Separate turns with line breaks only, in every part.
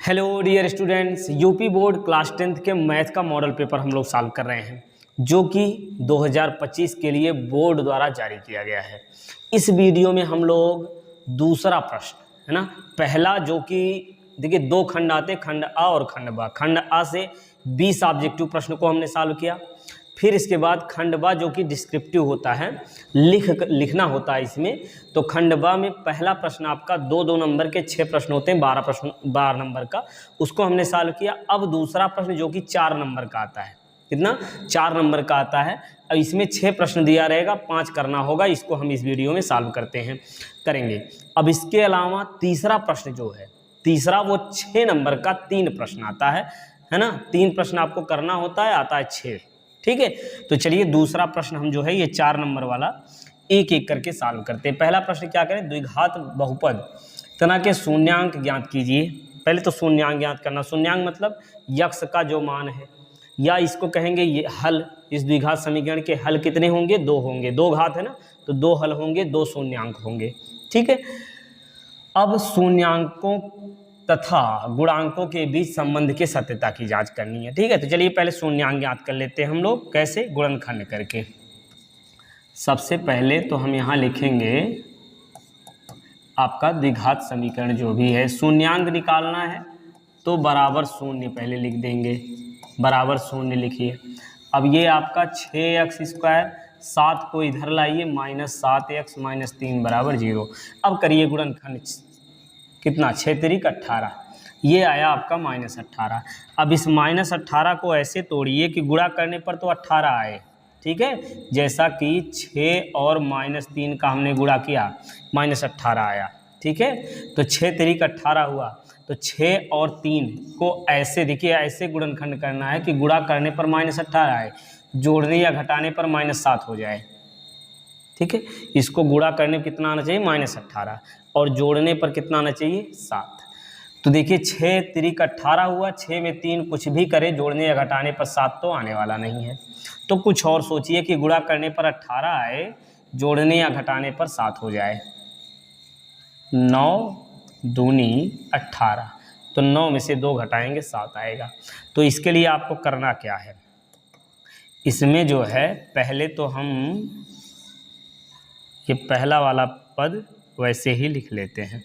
Hello dear students, UP board class 10th के math का model paper हम लोग सॉल्व कर रहे हैं जो कि 2025 के लिए बोर्ड द्वारा जारी किया गया है। इस वीडियो में हम लोग दूसरा प्रश्न है ना, पहला जो कि देखिए दो खंड आते, खंड आ और खंड बा। खंड आ से 20 ऑब्जेक्टिव प्रश्न को हमने सॉल्व किया। फिर इसके बाद खंड बा जो कि डिस्क्रिप्टिव होता है, लिखना होता है इसमें। तो खंड बा में पहला प्रश्न आपका दो नंबर के 6 प्रश्न होते हैं, 12 नंबर का, उसको हमने सॉल्व किया। अब दूसरा प्रश्न जो कि 4 नंबर का आता है, कितना 4 नंबर का आता है। अब इसमें 6 प्रश्न दिया रहेगा, 5 करना होगा। इसको हम इस वीडियो में सॉल्व करेंगे। अब इसके अलावा तीसरा प्रश्न जो है, तीसरा वो 6 नंबर का 3 प्रश्न आता है ना। 3 प्रश्न आपको करना होता है, आता है 6। ठीक है, तो चलिए दूसरा प्रश्न हम जो है ये 4 नंबर वाला एक एक करके सॉल्व करते हैं। पहला प्रश्न क्या करें, द्विघात बहुपद तना के शून्यांक ज्ञात कीजिए। पहले तो शून्यांक ज्ञात करना। शून्यांक मतलब यक्ष का जो मान है, या इसको कहेंगे ये हल। इस द्विघात समीकरण के हल कितने होंगे, 2 होंगे। 2 घात है ना, तो 2 हल होंगे, 2 शून्यांक होंगे। ठीक है, अब शून्यांकों तथा गुणांकों के बीच संबंध की सत्यता की जांच करनी है। ठीक है, तो चलिए पहले शून्यांक ज्ञात कर लेते हैं हम लोग। कैसे, गुणनखंड करके। सबसे पहले तो हम यहाँ लिखेंगे आपका द्विघात समीकरण जो भी है, शून्यांक निकालना है तो बराबर शून्य पहले लिख देंगे, बराबर शून्य लिखिए। अब ये आपका 6x² 7 को इधर लाइए, -7x - 3 बराबर 0। अब करिए गुणनखंड, कितना 6 तिरिक 18, ये आया आपका -18। अब इस -18 को ऐसे तोड़िए कि गुणा करने पर तो 18 आए। ठीक है, जैसा कि 6 और -3 का हमने गुणा किया, -18 आया। ठीक है, तो 6 तिरिक 18 हुआ। तो 6 और 3 को ऐसे देखिए, ऐसे गुणनखंड करना है कि गुणा करने पर -18 आए, जोड़ने या घटाने पर -7 हो जाए। ठीक है, इसको गुणा करने पर कितना आना चाहिए, -18, और जोड़ने पर कितना आना चाहिए, 7। तो देखिए 6 तिरिक 18 हुआ, 6 में 3 कुछ भी करे, जोड़ने या घटाने पर 7 तो आने वाला नहीं है। तो कुछ और सोचिए कि गुणा करने पर 18 आए, जोड़ने या घटाने पर 7 हो जाए। 9 दूनी 18, तो 9 में से 2 घटाएंगे 7 आएगा। तो इसके लिए आपको करना क्या है, इसमें जो है पहले तो हम ये पहला वाला पद वैसे ही लिख लेते हैं।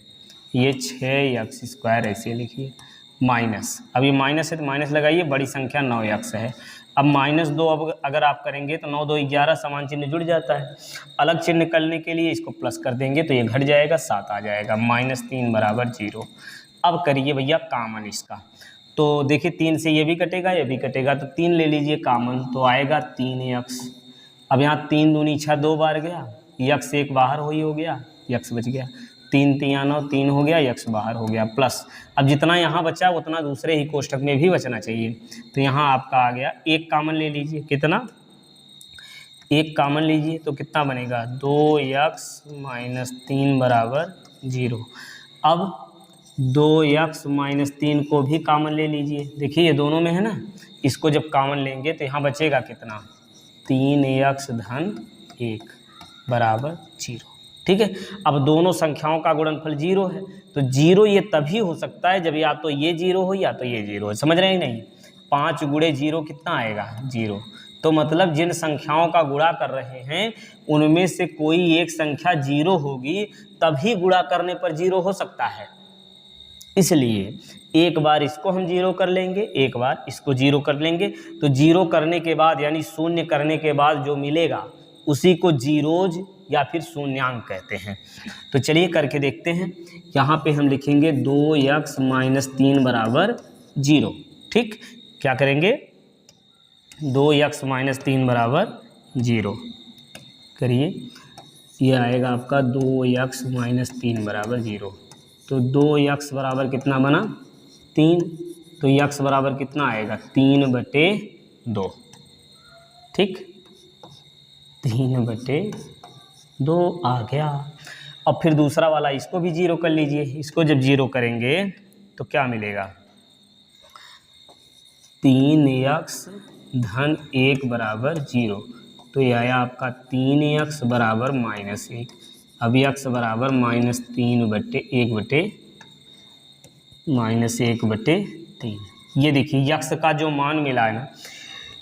ये 6x² ऐसे लिखिए, माइनस, अभी माइनस है तो माइनस लगाइए, बड़ी संख्या 9x है। अब -2 अब अगर आप करेंगे तो 9 2 11, समान चिन्ह जुड़ जाता है। अलग चिन्ह करने के लिए इसको प्लस कर देंगे तो ये घट जाएगा, 7 आ जाएगा, -3 बराबर 0। अब करिए भैया कामन इसका, तो देखिए 3 से ये भी कटेगा, ये भी कटेगा, तो 3 ले लीजिए कामन, तो आएगा 3x। अब यहाँ 3 दूनी 6 2 बार गया, यक्स एक बाहर हो गया, यक्स बच गया। 3 3 9 3 हो गया, यक्स बाहर हो गया, प्लस अब जितना यहाँ बचा उतना दूसरे ही कोष्ठक में भी बचना चाहिए। तो यहाँ आपका आ गया, एक कामन ले लीजिए, कितना, एक कामन लीजिए तो कितना बनेगा, 2x - 3 बराबर 0। अब 2x - 3 को भी कामन ले लीजिए। देखिए ये दोनों में है ना, इसको जब कामन लेंगे तो यहाँ बचेगा कितना, 3x - 1 बराबर 0। ठीक है, अब दोनों संख्याओं का गुणनफल 0 है, तो 0 ये तभी हो सकता है जब या तो ये 0 हो या तो ये 0 हो। समझ रहे हैं नहीं, 5 × 0 कितना आएगा, 0। तो मतलब जिन संख्याओं का गुणा कर रहे हैं उनमें से कोई एक संख्या 0 होगी, तभी गुणा करने पर 0 हो सकता है। इसलिए एक बार इसको हम 0 कर लेंगे, एक बार इसको 0 कर लेंगे। तो 0 करने के बाद यानी शून्य करने के बाद जो मिलेगा उसी को जीरोज या फिर शून्यांक कहते हैं। तो चलिए करके देखते हैं। यहाँ पे हम लिखेंगे 2x - 3 बराबर 0। ठीक, क्या करेंगे, 2x - 3 बराबर 0 करिए, ये आएगा आपका 2x - 3 बराबर 0। तो 2x बराबर कितना बना, 3, तो x बराबर कितना आएगा, 3/2। ठीक, 3/2 आ गया। अब फिर दूसरा वाला इसको भी 0 कर लीजिए। इसको जब 0 करेंगे तो क्या मिलेगा, 3x - 1 बराबर 0। तो ये आया आपका 3x बराबर -1। अब x बराबर -3/1/, -1/3। ये देखिए यक्स का जो मान मिला है ना,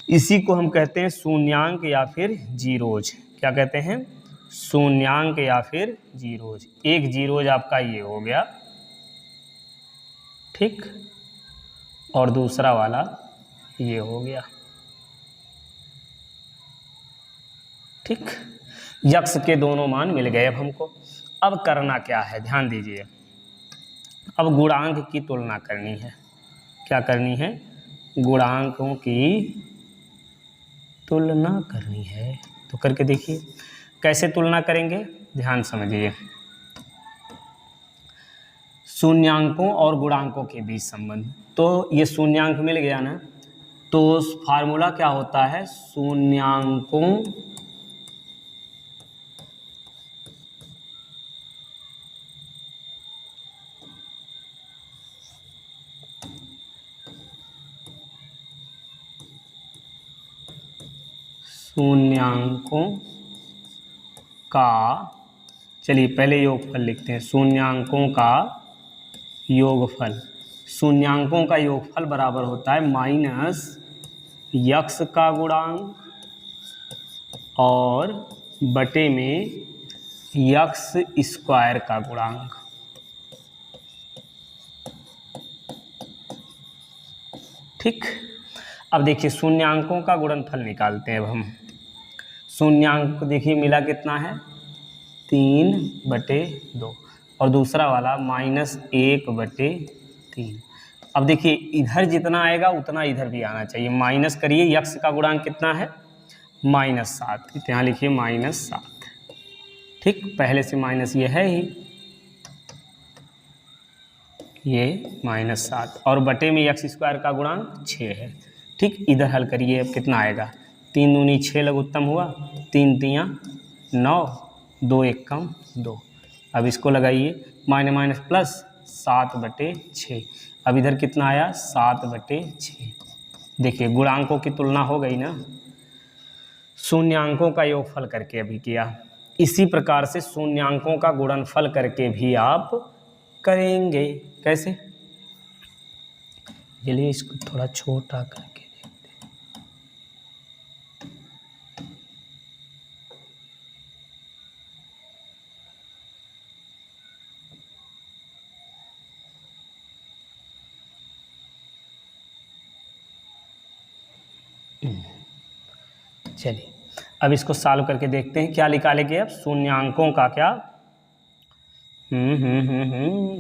इसी को हम कहते हैं शून्यांक या फिर जीरोज। क्या कहते हैं? शून्यांक या फिर जीरोज। एक जीरोज आपका ये हो गया, ठीक, और दूसरा वाला ये हो गया, ठीक। यक्स के दोनों मान मिल गए अब हमको। अब करना क्या है, ध्यान दीजिए। अब गुणांक की तुलना करनी है। क्या करनी है? गुणांकों की तुलना करनी है। तो करके देखिए कैसे तुलना करेंगे, ध्यान समझिए। शून्यांकों और गुणांकों के बीच संबंध। तो ये शून्यांक मिल गया ना, तो फार्मूला क्या होता है? शून्यांकों का, चलिए पहले योगफल लिखते हैं। शून्यांकों का योगफल, शून्यांकों का योगफल बराबर होता है माइनस यक्स का गुणांक और बटे में यक्स स्क्वायर का गुणांक। ठीक। अब देखिए शून्यांकों का गुणनफल निकालते हैं अब हम। शून्यांक देखिए मिला कितना है? 3/2 और दूसरा वाला -1/3। अब देखिए इधर जितना आएगा उतना इधर भी आना चाहिए। माइनस करिए, यक्स का गुणांक कितना है? -7। यहाँ लिखिए -7। ठीक, पहले से माइनस ये है ही, ये -7 और बटे में यक्स स्क्वायर का गुणांक 6 है। ठीक, इधर हल करिए, अब कितना आएगा? 3 दूनी 6 लघुत्तम हुआ, 3 तियाँ 9, 2 एकम 2। अब इसको लगाइए, माइनस प्लस 7/6। अब इधर कितना आया? 7/6। देखिए गुणांकों की तुलना हो गई ना, शून्यांकों का योगफल करके अभी किया। इसी प्रकार से शून्यांकों का गुणनफल करके भी आप करेंगे। कैसे? चलिए इसको थोड़ा छोटा करके देखते हैं। चलिए अब इसको सॉल्व करके देखते हैं क्या निकालेंगे। अब शून्यांकों का क्या?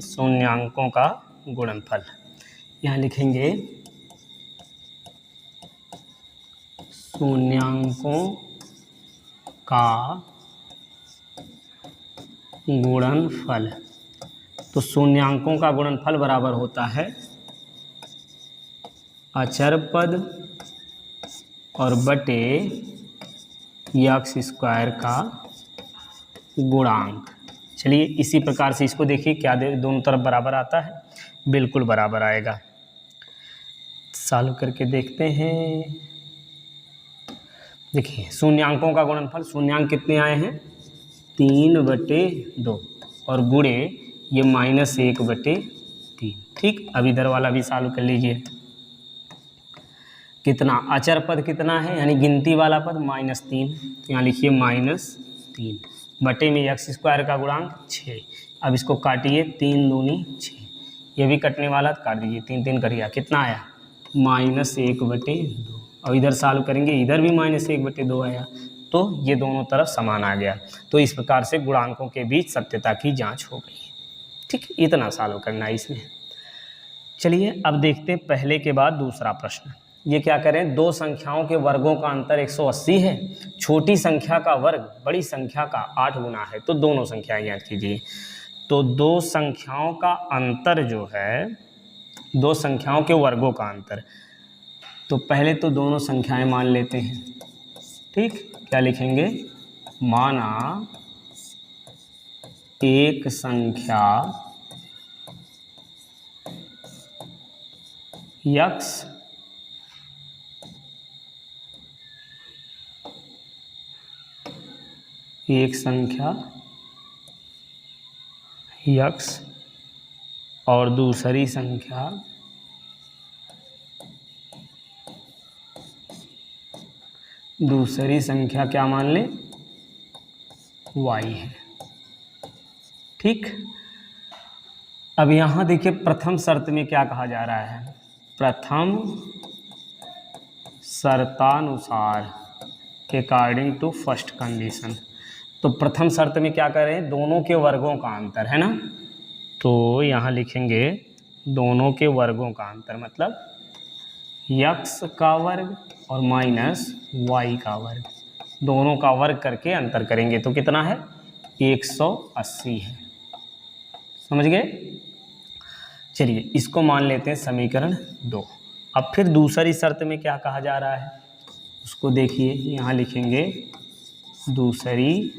शून्यांकों का गुणनफल। यहाँ लिखेंगे शून्यांकों का गुणनफल। तो शून्यांकों का गुणनफल बराबर होता है अचर पद और बटे यक्स स्क्वायर का गुणांक। चलिए इसी प्रकार से इसको देखिए क्या दोनों तरफ बराबर आता है? बिल्कुल बराबर आएगा। सॉल्व करके देखते हैं। देखिए शून्यांकों का गुणनफल, शून्यांक कितने आए हैं? 3/2 और गुणे ये -1/3। ठीक, अब इधर वाला भी सॉल्व कर लीजिए। कितना? अचर पद कितना है, यानी गिनती वाला पद -3। तो यहाँ लिखिए -3 बटे में यक्स स्क्वायर का गुणांक 6। अब इसको काटिए, 3 दूनी 6, ये भी कटने वाला, काट दीजिए, 3 3 कटिया, कितना आया? -1/2। और इधर सॉल्व करेंगे, इधर भी -1/2 आया, तो ये दोनों तरफ समान आ गया। तो इस प्रकार से गुणांकों के बीच सत्यता की जांच हो गई। ठीक, इतना सॉल्व करना है इसमें। चलिए अब देखते हैं पहले के बाद दूसरा प्रश्न। ये क्या करें? दो संख्याओं के वर्गों का अंतर 180 है। छोटी संख्या का वर्ग बड़ी संख्या का 8 गुना है। तो दोनों संख्याएं याद कीजिए। तो दो संख्याओं का अंतर जो है, दो संख्याओं के वर्गों का अंतर, तो पहले तो दोनों संख्याएं मान लेते हैं। ठीक, क्या लिखेंगे? माना एक संख्या यक्स एक संख्या यक्स और दूसरी संख्या क्या मान लें, y है। ठीक, अब यहाँ देखिए प्रथम शर्त में क्या कहा जा रहा है, प्रथम शर्तानुसार अकॉर्डिंग टू फर्स्ट कंडीशन। तो प्रथम शर्त में क्या करें, दोनों के वर्गों का अंतर है ना, तो यहाँ लिखेंगे दोनों के वर्गों का अंतर, मतलब x का वर्ग और माइनस y का वर्ग, दोनों का वर्ग करके अंतर करेंगे तो कितना है, 180 है। समझ गए। चलिए इसको मान लेते हैं समीकरण 2। अब फिर दूसरी शर्त में क्या कहा जा रहा है उसको देखिए, यहाँ लिखेंगे दूसरी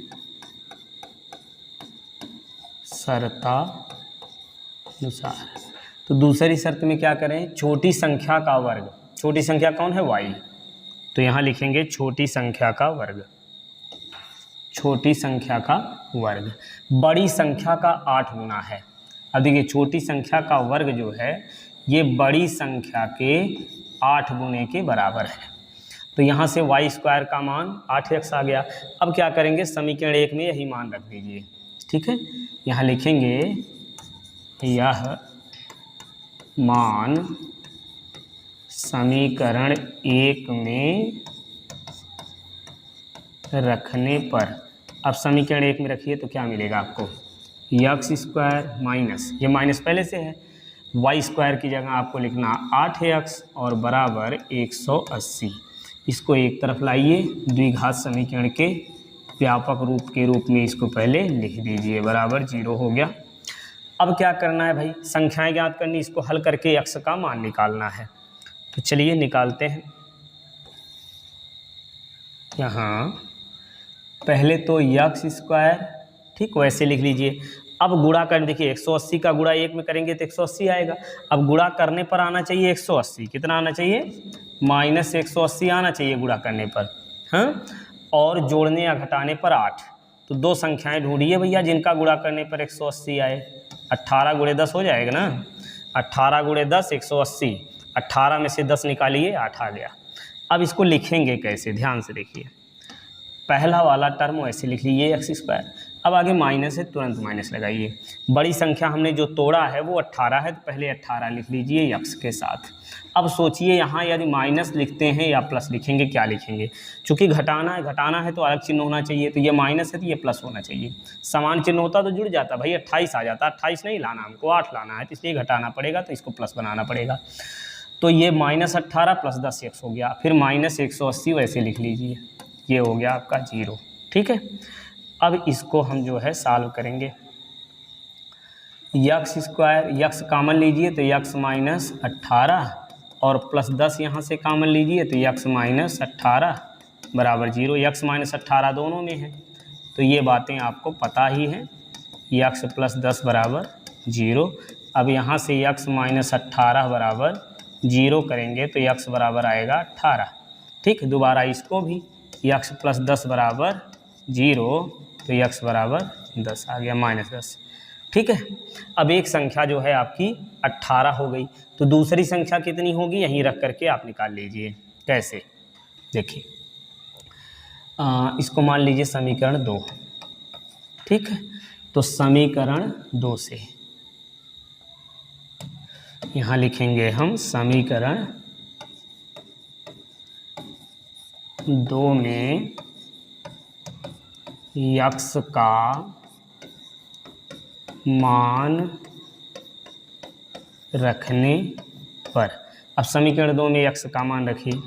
शर्तानुसार। तो दूसरी शर्त में क्या करें, छोटी संख्या का वर्ग, छोटी संख्या कौन है, y, तो यहाँ लिखेंगे छोटी संख्या का वर्ग, छोटी संख्या का वर्ग बड़ी संख्या का 8 गुना है। अब देखिए छोटी संख्या का वर्ग जो है ये बड़ी संख्या के 8 गुने के बराबर है। तो यहाँ से y स्क्वायर का मान 8x आ गया। अब क्या करेंगे, समीकरण 1 में यही मान रख दीजिए। ठीक है, यहाँ लिखेंगे यह मान समीकरण 1 में रखने पर, अब समीकरण 1 में रखिए तो क्या मिलेगा आपको, x स्क्वायर माइनस, ये माइनस पहले से है, y स्क्वायर की जगह आपको लिखना 8x और बराबर 180। इसको एक तरफ लाइए, द्विघात समीकरण के व्यापक रूप के रूप में इसको पहले लिख दीजिए, बराबर 0 हो गया। अब क्या करना है भाई, संख्याएं ज्ञात करनी, इसको हल करके x का मान निकालना है। तो चलिए निकालते हैं। यहाँ पहले तो x स्क्वायर, ठीक, वैसे लिख लीजिए। अब गुणा कर, देखिए 180 का गुणा 1 में करेंगे तो 180 आएगा। अब गुणा करने पर आना चाहिए 180, कितना आना चाहिए, माइनस 180 आना चाहिए गुणा करने पर, हाँ, और जोड़ने या घटाने पर 8। तो दो संख्याएं ढूंढिए भैया जिनका गुणा करने पर 180 आए। 18 गुणे 10 हो जाएगा ना, 18 गुणे 10 180, 18 में से 10 निकालिए 8 आ गया। अब इसको लिखेंगे कैसे, ध्यान से देखिए, पहला वाला टर्म ऐसे लिख लीजिए x स्क्वायर। अब आगे माइनस है, तुरंत माइनस लगाइए। बड़ी संख्या हमने जो तोड़ा है वो 18 है, तो पहले 18 लिख लीजिए x के साथ। अब सोचिए यहाँ यदि माइनस लिखते हैं या प्लस लिखेंगे, क्या लिखेंगे, चूंकि घटाना है तो अलग चिन्ह होना चाहिए, तो ये माइनस है तो ये प्लस होना चाहिए। समान चिन्ह होता तो जुड़ जाता, भाई 28 आ जाता, 28 नहीं लाना हमको, 8 लाना है, तो इसलिए घटाना पड़ेगा, तो इसको प्लस बनाना पड़ेगा। तो ये -18 + 10 x हो गया, फिर -180 वैसे लिख लीजिए, ये हो गया आपका 0। ठीक है, अब इसको हम जो है सॉल्व करेंगे। x स्क्वायर, x कॉमन लीजिए तो x -18 और +10 यहाँ से कॉमन लीजिए तो x -18 बराबर 0। x -18 दोनों में है, तो ये बातें आपको पता ही हैं। x + 10 बराबर 0। अब यहाँ से x -18 बराबर 0 करेंगे तो x बराबर आएगा 18। ठीक, दोबारा इसको भी x + 10 बराबर 0, तो x बराबर 10 आ गया, -10। ठीक है, अब एक संख्या जो है आपकी 18 हो गई, तो दूसरी संख्या कितनी होगी यहीं रख करके आप निकाल लीजिए। कैसे, देखिए, इसको मान लीजिए समीकरण 2। ठीक है, तो समीकरण 2 से यहाँ लिखेंगे हम समीकरण 2 में x का मान रखने पर, अब समीकरण 2 में x का मान रखिए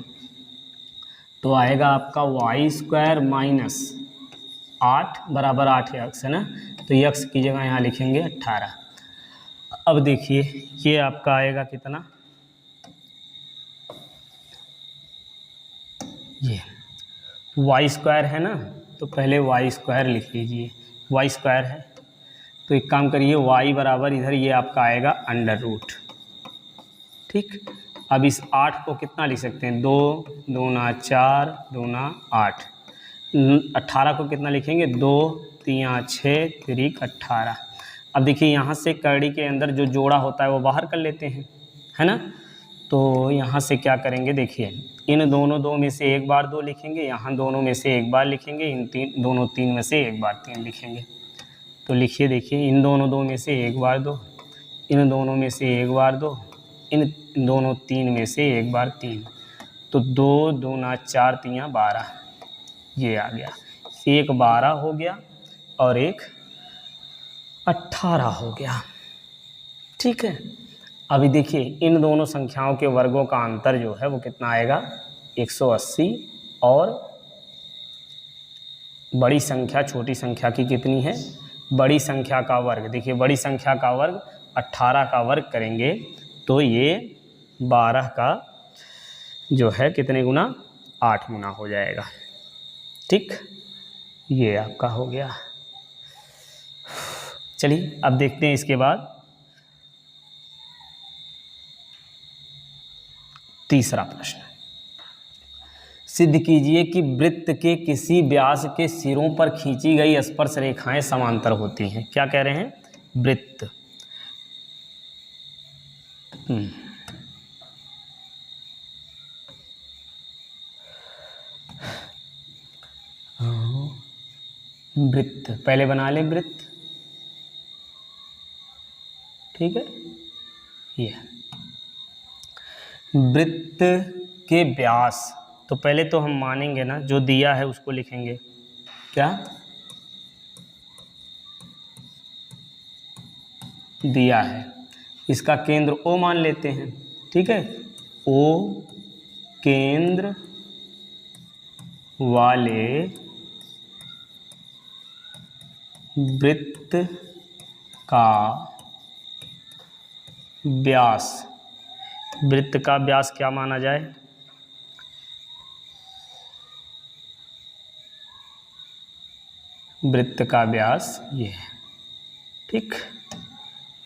तो आएगा आपका y स्क्वायर -8 बराबर 8x है ना, तो x की जगह यहाँ लिखेंगे 18। अब देखिए ये आपका आएगा कितना, ये y स्क्वायर है ना, तो पहले y स्क्वायर लिख लीजिए, y स्क्वायर है तो एक काम करिए, y बराबर इधर ये आपका आएगा √। ठीक, अब इस 8 को कितना लिख सकते हैं, 2 दूना 4 दूना 8। 18 को कितना लिखेंगे, 2 3 6 3 18। अब देखिए यहाँ से कड़ी के अंदर जो जोड़ा होता है वो बाहर कर लेते हैं, है ना। तो यहाँ से क्या करेंगे, देखिए इन दोनों दो में से एक बार 2 लिखेंगे, यहाँ दोनों में से एक बार लिखेंगे, इन दोनों 3 में से एक बार 3 लिखेंगे। तो लिखिए, देखिए इन दोनों 2 में से एक बार 2, इन दोनों में से एक बार 2, इन दोनों 3 में से एक बार 3। तो 2 दूना 4 3 12, ये आ गया। एक 12 हो गया और एक 18 हो गया। ठीक है, अभी देखिए इन दोनों संख्याओं के वर्गों का अंतर जो है वो कितना आएगा, 180, और बड़ी संख्या छोटी संख्या की कितनी है, बड़ी संख्या का वर्ग। देखिए बड़ी संख्या का वर्ग 18 का वर्ग करेंगे तो ये 12 का जो है कितने गुना, 8 गुना हो जाएगा। ठीक, ये आपका हो गया। चलिए अब देखते हैं इसके बाद तीसरा प्रश्न। सिद्ध कीजिए कि वृत्त के किसी व्यास के सिरों पर खींची गई स्पर्श रेखाएं समांतर होती हैं। क्या कह रहे हैं, वृत्त वृत्त पहले बना ले वृत्त, ठीक है। ये वृत्त के व्यास, तो पहले तो हम मानेंगे ना, जो दिया है उसको लिखेंगे। क्या दिया है, इसका केंद्र O मान लेते हैं, ठीक है। O केंद्र वाले वृत्त का व्यास, वृत्त का व्यास क्या माना जाए, वृत्त का व्यास ये है, ठीक।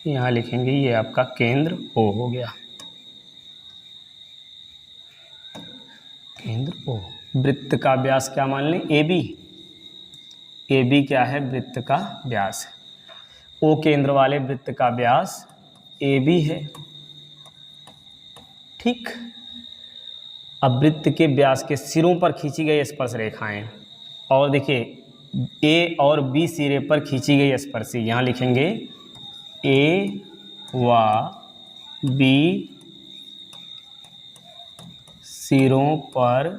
यहाँ लिखेंगे ये आपका केंद्र O हो गया, केंद्र O। वृत्त का व्यास क्या मान लें, AB। AB क्या है, वृत्त का व्यास है। O केंद्र वाले वृत्त का व्यास AB है, ठीक। अब वृत्त के व्यास के सिरों पर खींची गई स्पर्श रेखाएं, और देखिए A और B सिरे पर खींची गई स्पर्शी, यहाँ लिखेंगे A व B सिरों पर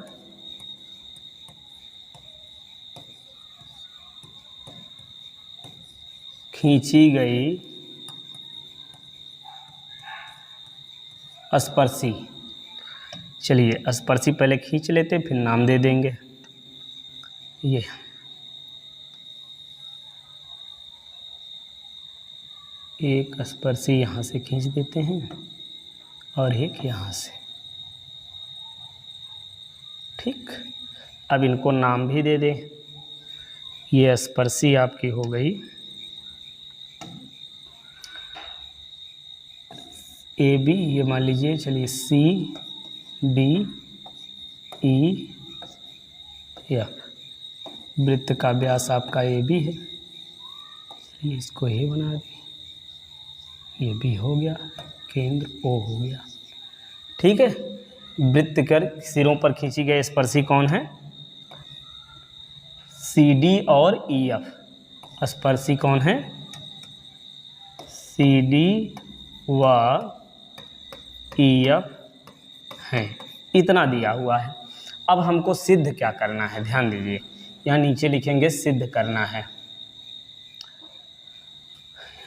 खींची गई स्पर्शी। चलिए स्पर्शी पहले खींच लेते फिर नाम दे देंगे। ये एक स्पर्शी यहाँ से खींच देते हैं और एक यहाँ से, ठीक। अब इनको नाम भी दे दें। ये स्पर्शी आपकी हो गई AB, ये मान लीजिए, चलिए CD E F। वृत्त का व्यास आपका AB है, इसको A बना दें, ये भी हो गया, केंद्र O हो गया, ठीक है। वृत्त कर सिरों पर खींची गई स्पर्शी कौन है, CD और EF। स्पर्शी कौन है, CD व EF हैं। इतना दिया हुआ है। अब हमको सिद्ध क्या करना है, ध्यान दीजिए, यहाँ नीचे लिखेंगे सिद्ध करना है।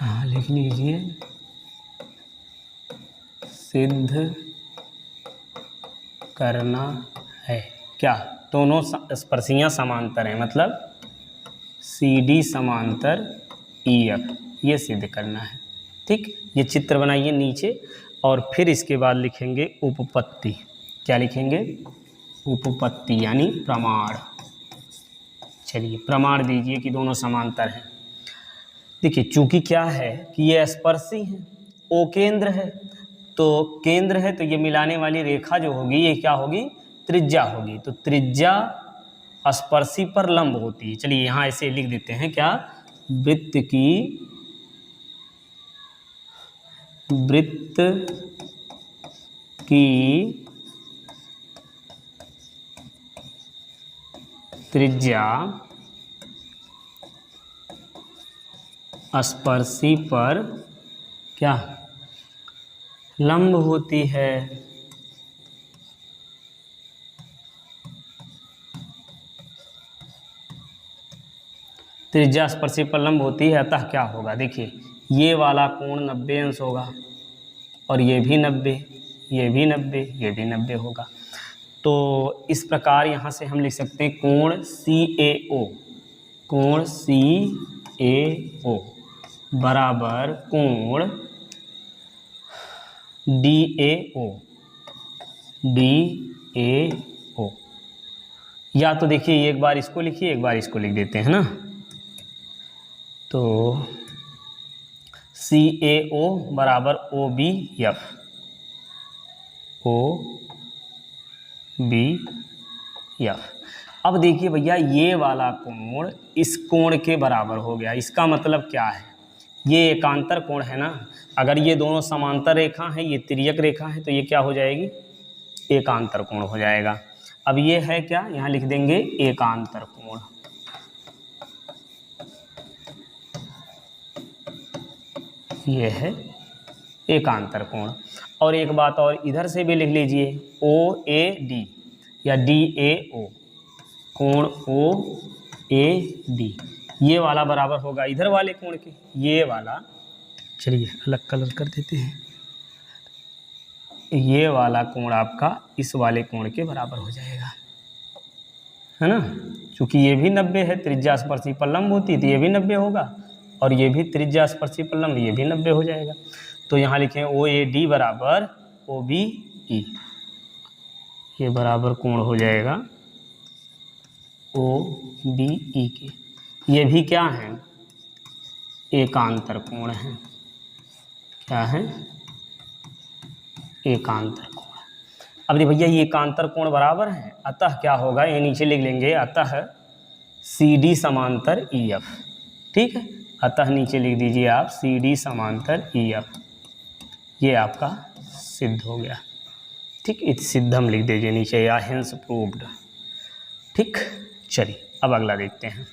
यहाँ लिख लीजिए सिद्ध करना है। क्या, दोनों स्पर्शियाँ समांतर हैं, मतलब CD समांतर EF, ये सिद्ध करना है, ठीक। ये चित्र बनाइए नीचे, और फिर इसके बाद लिखेंगे उपपत्ति। क्या लिखेंगे, उपपत्ति यानी प्रमाण। चलिए प्रमाण दीजिए कि दोनों समांतर हैं। देखिए चूंकि क्या है कि ये स्पर्शी है, O केंद्र है, तो केंद्र है तो ये मिलाने वाली रेखा जो होगी ये क्या होगी, त्रिज्या होगी। तो त्रिज्या स्पर्शी पर लंब होती है। चलिए यहाँ ऐसे लिख देते हैं, क्या, वृत्त की वृत्त की त्रिज्या स्पर्शी पर क्या लंब होती है। त्रिज्या स्पर्शी पर लंब होती है, अतः क्या होगा। देखिए ये वाला कोण 90 अंश होगा और ये भी 90, ये भी 90, ये भी 90 होगा। तो इस प्रकार यहाँ से हम लिख सकते हैं कोण CAO, कोण CAO बराबर कोण DAO, DAO। या तो देखिए एक बार इसको लिखिए, एक बार इसको लिख देते हैं ना। तो CAO बराबर OBF, OBF। अब देखिए भैया ये वाला कोण इस कोण के बराबर हो गया। इसका मतलब क्या है, ये एकांतर कोण है ना। अगर ये दोनों समांतर रेखा हैं, ये तिर्यक रेखा है, तो ये क्या हो जाएगी, एकांतर कोण हो जाएगा। अब ये है क्या, यहाँ लिख देंगे एकांतर कोण। ये है एकांतर कोण। और एक बात और इधर से भी लिख लीजिए OAD या DAO, कोण OAD ये वाला बराबर होगा इधर वाले कोण के, ये वाला। चलिए अलग कलर कर देते हैं। ये वाला कोण आपका इस वाले कोण के बराबर हो जाएगा, है ना। क्योंकि ये भी 90 है, त्रिज्या स्पर्शी पर लंब होती तो ये भी 90 होगा, और ये भी त्रिज्या स्पर्शी पर लंब, ये भी 90 हो जाएगा। तो यहाँ लिखें OAD बराबर OBE, ये बराबर कोण हो जाएगा OBE के। ये भी क्या है, एकांतर कोण है। क्या है, एकांतर कोण। अब देखिए भैया ये एकांतर कोण बराबर है, अतः क्या होगा, ये नीचे लिख लेंगे, अतः CD समांतर EF। ठीक है, अतः नीचे लिख दीजिए आप CD समांतर EF। ये आपका सिद्ध हो गया। ठीक, इस सिद्ध हम लिख दीजिए नीचे, या हेंस प्रूव्ड। ठीक, चलिए अब अगला देखते हैं।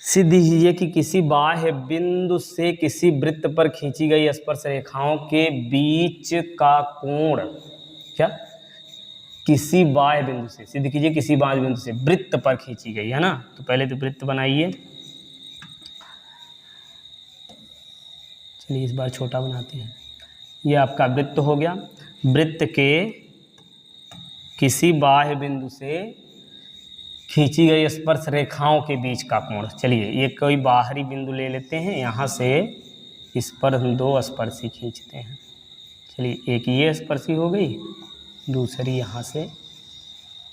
सिद्ध कीजिए कि किसी बाह्य बिंदु से किसी वृत्त पर खींची गई स्पर्श रेखाओं के बीच का कोण, क्या, किसी बाह्य बिंदु से, सिद्ध कीजिए किसी बाह्य बिंदु से वृत्त पर खींची गई, है ना। तो पहले तो वृत्त बनाइए। चलिए इस बार छोटा बनाते हैं। ये आपका वृत्त हो गया। वृत्त के किसी बाह्य बिंदु से खींची गई स्पर्श रेखाओं के बीच का कोण। चलिए ये कोई बाहरी बिंदु ले लेते हैं, यहाँ से इस पर हम दो स्पर्शी खींचते हैं। चलिए एक ये स्पर्शी हो गई, दूसरी यहाँ से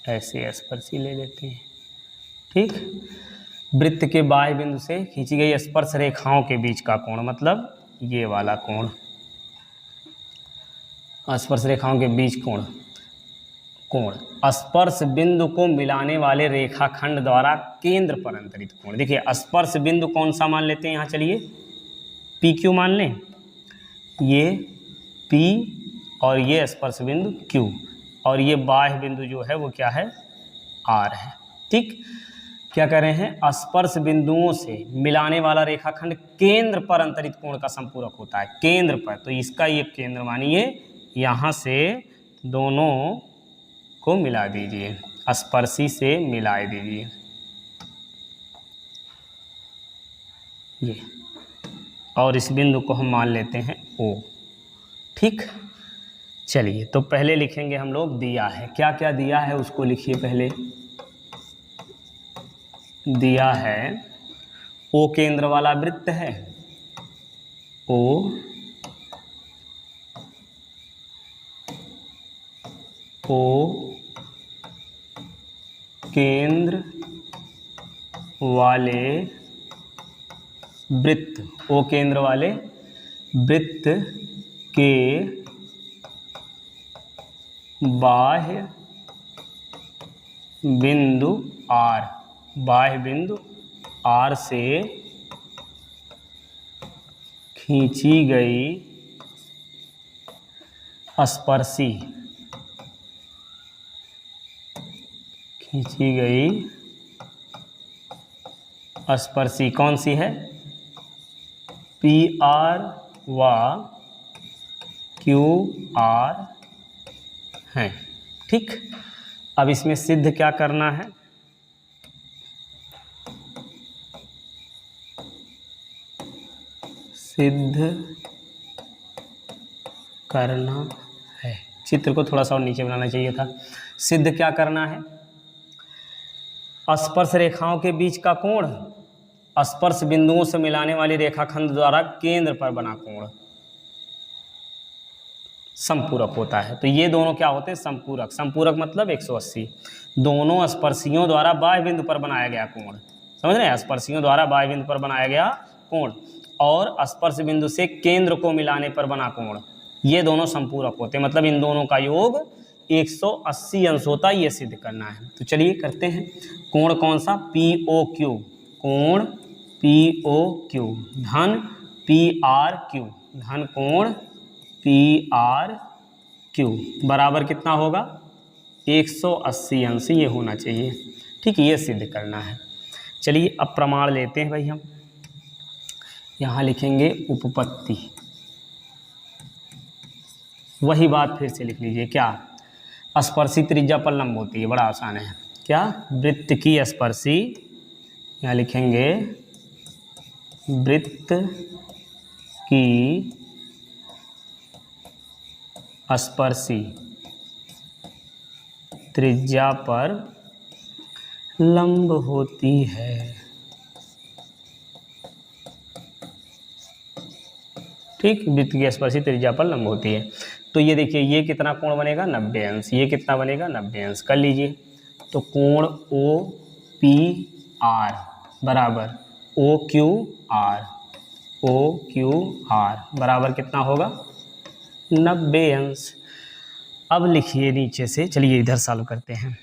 ऐसे स्पर्शी ले लेते हैं। ठीक, वृत्त के बाह्य बिंदु से खींची गई स्पर्श रेखाओं के बीच का कोण, मतलब ये वाला कोण, स्पर्श रेखाओं के बीच कोण, कोण स्पर्श बिंदु को मिलाने वाले रेखाखंड द्वारा केंद्र पर अंतरित कोण। देखिए स्पर्श बिंदु कौन सा मान लेते हैं यहाँ, चलिए PQ मान लें, ये P और ये स्पर्श बिंदु Q, और ये बाह्य बिंदु जो है वो क्या है, R है। ठीक, क्या कह रहे हैं, स्पर्श बिंदुओं से मिलाने वाला रेखाखंड केंद्र पर अंतरित कोण का संपूरक होता है, केंद्र पर। तो इसका ये केंद्र मानिए, यहाँ से दोनों को मिला दीजिए, स्पर्शी से मिला दीजिए ये, और इस बिंदु को हम मान लेते हैं O। ठीक, चलिए तो पहले लिखेंगे हम लोग दिया है, क्या क्या दिया है उसको लिखिए पहले। दिया है O केंद्र वाला वृत्त है, O केंद्र वाले वृत्त, O केंद्र वाले वृत्त के बाह्य बिंदु R, बाह्य बिंदु R से खींची गई स्पर्शी, खींची गई स्पर्शी कौन सी है? PR व QR है। ठीक, अब इसमें सिद्ध क्या करना है? सिद्ध करना है। चित्र को थोड़ा सा और नीचे बनाना चाहिए था। सिद्ध क्या करना है? स्पर्श रेखाओं के बीच का कोण स्पर्श बिंदुओं से मिलाने वाली रेखाखंड द्वारा केंद्र पर बना कोण संपूरक होता है। तो ये दोनों क्या होते हैं? संपूरक। संपूरक मतलब 180। दोनों स्पर्शियों द्वारा बाह्य बिंदु पर बनाया गया कोण, समझ रहे हैं? स्पर्शियों द्वारा बाह्य बिंदु पर बनाया गया कोण और स्पर्श बिंदु से केंद्र को मिलाने पर बना कोण, ये दोनों संपूरक होते हैं। मतलब इन दोनों का योग 180 अंश होता है। ये सिद्ध करना है। तो चलिए करते हैं। कोण कौन सा? POQ। कोण POQ धन PRQ, धन कोण PRQ बराबर कितना होगा? 180 अंश ये होना चाहिए। ठीक है, ये सिद्ध करना है। चलिए अब प्रमाण लेते हैं भाई। हम यहाँ लिखेंगे उपपत्ति। वही बात फिर से लिख लीजिए। क्या? स्पर्शी त्रिज्या पर लंब होती है। बड़ा आसान है। क्या? वृत्त की स्पर्शी, यहाँ लिखेंगे वृत्त की स्पर्शी त्रिज्या पर लंब होती है। ठीक, वृत्त की स्पर्शी त्रिज्या पर लंब होती है। तो ये देखिए, ये कितना कोण बनेगा? 90 अंश। ये कितना बनेगा? 90 अंश। कर लीजिए। तो कोण OPR बराबर OQR, OQR बराबर कितना होगा? 90 अंश। अब लिखिए नीचे से। चलिए इधर सॉल्व करते हैं।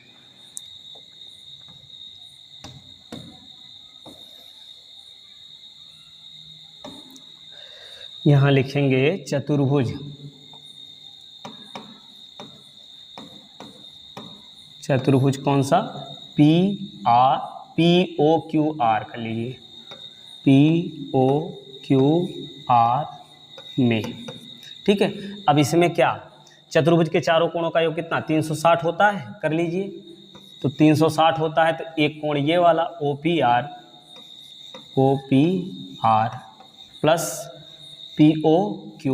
यहाँ लिखेंगे चतुर्भुज। चतुर्भुज कौन सा? POQR कर लीजिए। POQR में। ठीक है, अब इसमें क्या? चतुर्भुज के चारों कोणों का योग कितना? 360 होता है। कर लीजिए। तो 360 होता है तो एक कोण ये वाला OPR प्लस POQ,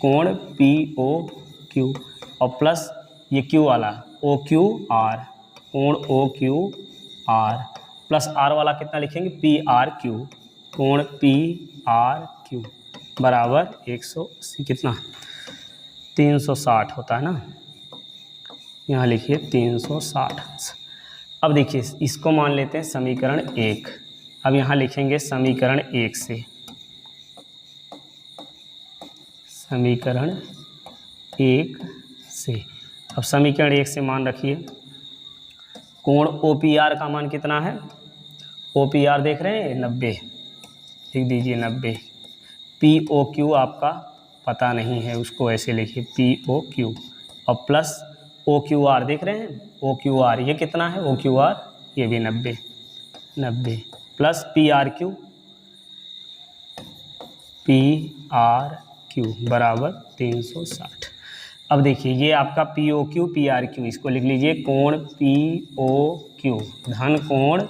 कोण POQ और प्लस ये Q वाला OQR, कोण OQR प्लस R वाला कितना लिखेंगे? PRQ, कोण PRQ बराबर 180 कितना? 360 होता है ना। यहाँ लिखिए 360। अब देखिए इसको मान लेते हैं समीकरण 1। अब यहाँ लिखेंगे समीकरण 1 से, समीकरण 1 से। अब समीकरण 1 से मान रखिए। कोण OPR का मान कितना है? OPR देख रहे हैं 90, लिख दीजिए 90। POQ आपका पता नहीं है, उसको ऐसे लिखिए POQ और प्लस OQR देख रहे हैं OQR, ये कितना है OQR? ये भी 90 प्लस PRQ बराबर 360। अब देखिए ये आपका POQ PRQ, इसको लिख लीजिए कोण POQ धन कोण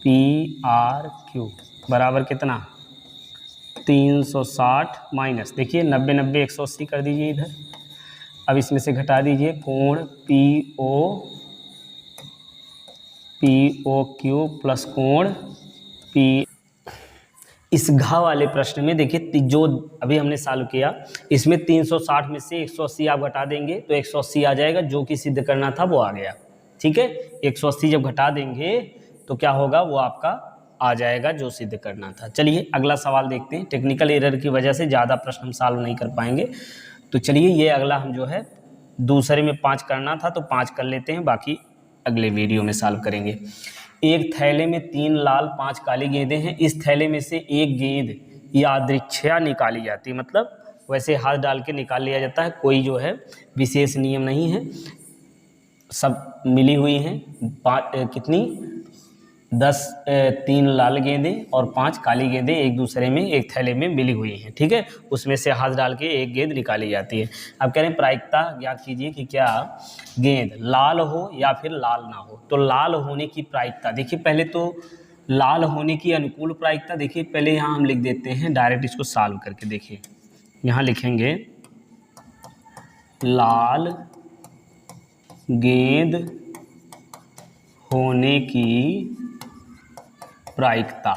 PRQ बराबर कितना? 360 माइनस, देखिए 90 90 180 कर दीजिए इधर। अब इसमें से घटा दीजिए कोण POQ प्लस कोण P। इस घ वाले प्रश्न में देखिए जो अभी हमने सॉल्व किया, इसमें 360 में से 180 आप घटा देंगे तो 180 आ जाएगा, जो कि सिद्ध करना था वो आ गया। ठीक है, 180 जब घटा देंगे तो क्या होगा? वो आपका आ जाएगा जो सिद्ध करना था। चलिए अगला सवाल देखते हैं। टेक्निकल एरर की वजह से ज़्यादा प्रश्न हम सॉल्व नहीं कर पाएंगे, तो चलिए ये अगला हम जो है दूसरे में 5 करना था तो 5 कर लेते हैं, बाकी अगले वीडियो में सॉल्व करेंगे। एक थैले में 3 लाल 5 काली गेंदें हैं। इस थैले में से एक गेंद यादृच्छया निकाली जाती है, मतलब वैसे हाथ डाल के निकाल लिया जाता है, कोई जो है विशेष नियम नहीं है, सब मिली हुई हैं। कितनी 3 लाल गेंदें और 5 काली गेंदें एक दूसरे में एक थैले में मिली हुई हैं, ठीक है। उसमें से हाथ डाल के एक गेंद निकाली जाती है। अब कह रहे हैं प्रायिकता ज्ञात कीजिए कि क्या गेंद लाल हो या फिर लाल ना हो। तो लाल होने की प्रायिकता देखिए, पहले तो लाल होने की अनुकूल प्रायिकता देखिए, पहले यहाँ हम लिख देते हैं डायरेक्ट, इसको सॉल्व करके देखिए। यहाँ लिखेंगे लाल गेंद होने की प्रायिकता।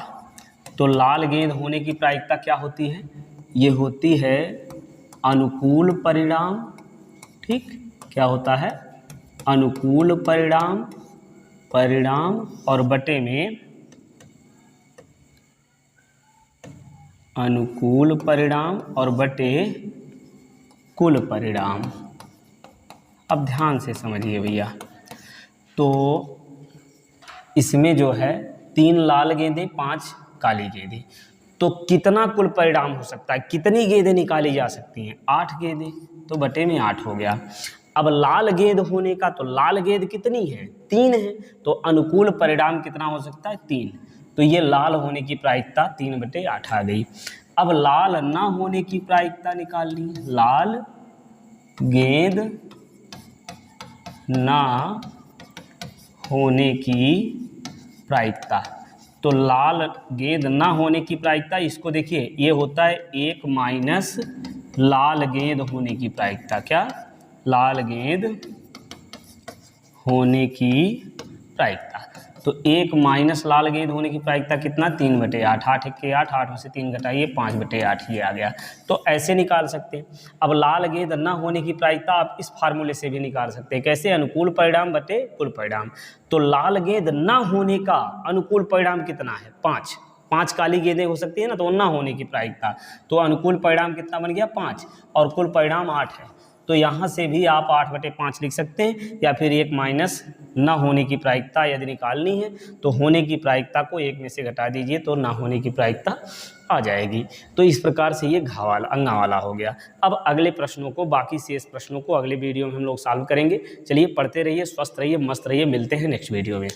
तो लाल गेंद होने की प्रायिकता क्या होती है? ये होती है अनुकूल परिणाम, ठीक। क्या होता है? अनुकूल परिणाम और बटे में अनुकूल परिणाम और बटे कुल परिणाम। अब ध्यान से समझिए भैया, तो इसमें जो है 3 लाल गेंदें 5 काली गेंदें, तो कितना कुल परिणाम हो सकता है, कितनी गेंदें निकाली जा सकती हैं? 8 गेंदें, तो बटे में 8 हो गया। अब लाल गेंद होने का, तो लाल गेंद कितनी है? 3 है, तो अनुकूल परिणाम कितना हो सकता है? 3। तो ये लाल होने की प्रायिकता 3/8 आ गई। अब लाल ना होने की प्रायिकता निकालनी है, लाल गेंद ना होने की प्रायिकता। तो लाल गेंद ना होने की प्रायिकता, इसको देखिए, ये होता है 1 माइनस लाल गेंद होने की प्रायिकता। क्या? लाल गेंद होने की प्रायिकता। तो 1 माइनस लाल गेंद होने की प्रायिकता कितना? 3/8। 8 के 8, 8 में से 3 घटाइए, 5/8 ये आ गया। तो ऐसे निकाल सकते हैं। अब लाल गेंद ना होने की प्रायिकता आप इस फार्मूले से भी निकाल सकते हैं। कैसे? अनुकूल परिणाम बटे कुल परिणाम। तो लाल गेंद ना होने का अनुकूल परिणाम कितना है? 5। 5 काली गेंदें हो सकती है ना, तो ना होने की प्रायिकता, तो अनुकूल परिणाम कितना बन गया? 5, और कुल परिणाम 8 है। तो यहाँ से भी आप 8/5 लिख सकते हैं, या फिर 1 माइनस ना होने की प्रायिकता यदि निकालनी है तो होने की प्रायिकता को 1 में से घटा दीजिए, तो ना होने की प्रायिकता आ जाएगी। तो इस प्रकार से ये घा वाला अंगा वाला हो गया। अब अगले प्रश्नों को, बाकी शेष प्रश्नों को अगले वीडियो में हम लोग सॉल्व करेंगे। चलिए पढ़ते रहिए, स्वस्थ रहिए, मस्त रहिए, मिलते हैं नेक्स्ट वीडियो में।